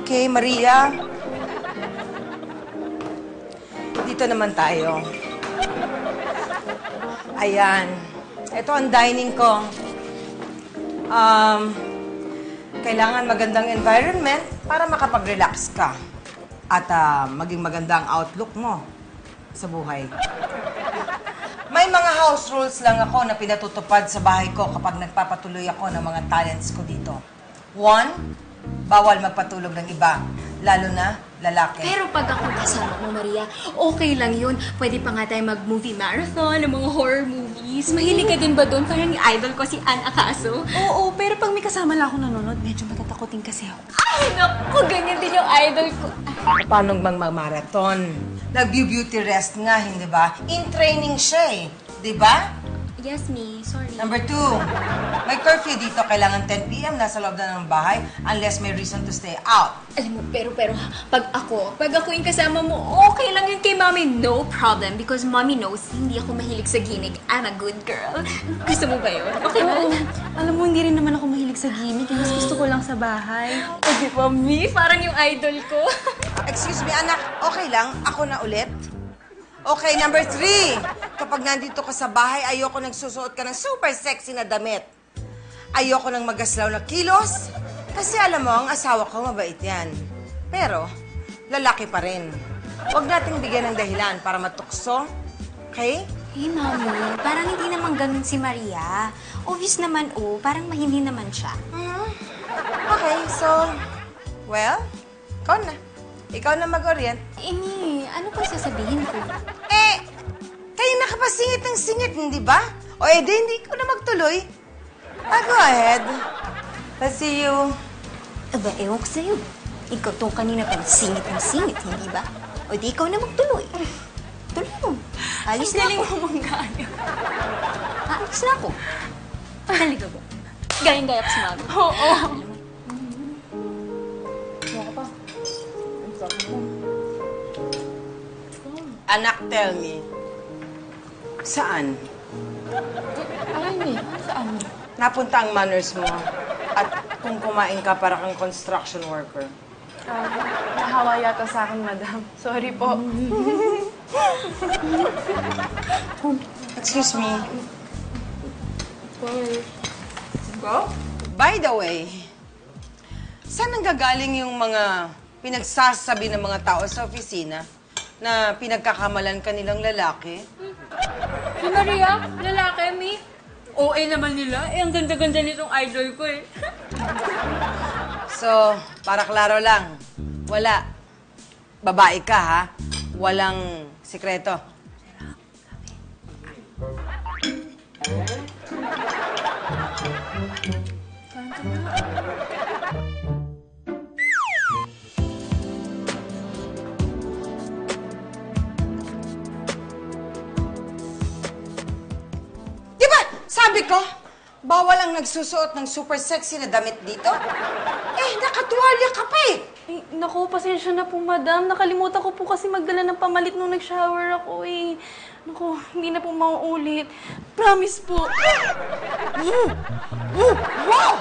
Okay, Maria. Dito naman tayo. Ayan. Ito ang dining ko. Kailangan magandang environment para makapag-relax ka. At maging maganda ang outlook mo sa buhay. May mga house rules lang ako na pinatutupad sa bahay ko kapag nagpapatuloy ako ng mga talents ko dito. 1, bawal magpatulog ng iba, lalo na lalaki. Pero pag ako kasama mo, Maria, okay lang yun. Pwede pa nga tayo mag-movie marathon, ng mga horror movies. Mahilig ka din ba doon? Parang yung idol ko si Anne Acaso. Oo, pero pag may kasama lang ako nanonood, medyo matatakotin kasi ako. Ay, naku, ganyan din yung idol ko. Paano bang mag-marathon? Nag-beauty rest nga, hindi ba? In training siya eh, di ba? Yes, me. Sorry. Number 2, may curfew dito. Kailangan 10 p.m. nasa loob na ng bahay unless may reason to stay out. Alam mo, pero, pag ako yung kasama mo, okay lang yun kay Mommy. No problem. Because Mommy knows, hindi ako mahilig sa gimmick. I'm a good girl. Gusto mo ba yun? Okay ba? Oo. Alam mo, hindi rin naman ako mahilig sa gimmick. Mas gusto ko lang sa bahay. Eh, di ba, me? Parang yung idol ko. Excuse me, anak. Okay lang? Ako na ulit? Okay, number 3. Kapag nandito ka sa bahay, ayoko nagsusuot ka ng super sexy na damit. Ayoko nang magaslaw na kilos. Kasi alam mo, ang asawa ko mabait yan. Pero, lalaki pa rin. Huwag nating bigyan ng dahilan para matukso. Okay? Hey, Mommy, parang hindi naman ganun si Maria. Obvious naman, parang mahindi naman siya. Okay, so, well, ikaw na. Ikaw na mag-orient. Amy, ano pa sasabihin ko? Eh, kayo nakapasingit ng singit, hindi ba? O hindi ko na magtuloy. Go ahead. Let's see you. Aba, ewan ko sa'yo. Ikaw tong kanina pa singit ng singit, hindi ba? O di ikaw na magtuloy. Tuloy mo. Alis na ako. Alis na ako. Halika ba? Gayang-gaya ko si Mommy. Oo. Anak, tell me. Saan? Ay, saan? Napunta ang manners mo. At kung kumain ka para kang construction worker. Nahawa yata sa akin, madam. Sorry po. Excuse me. Go? By the way, saan nanggagaling yung mga pinagsasabi ng mga tao sa opisina na pinagkakamalan ka nilang lalaki? Si Maria, lalaki, me. OA naman nila. Eh, ang ganda-ganda nitong idol ko eh. So, para klaro lang, wala. Babae ka, ha? Walang sikreto. Di ba, sabi ko, bawal ang nagsusuot ng super sexy na damit dito? Eh, nakatuwalya ka pa eh. Ay, naku, pasensya na po, madam. Nakalimutan ko po kasi magdala ng pamalit nung nag-shower ako eh. Naku, hindi na po mauulit. Promise po. Wow!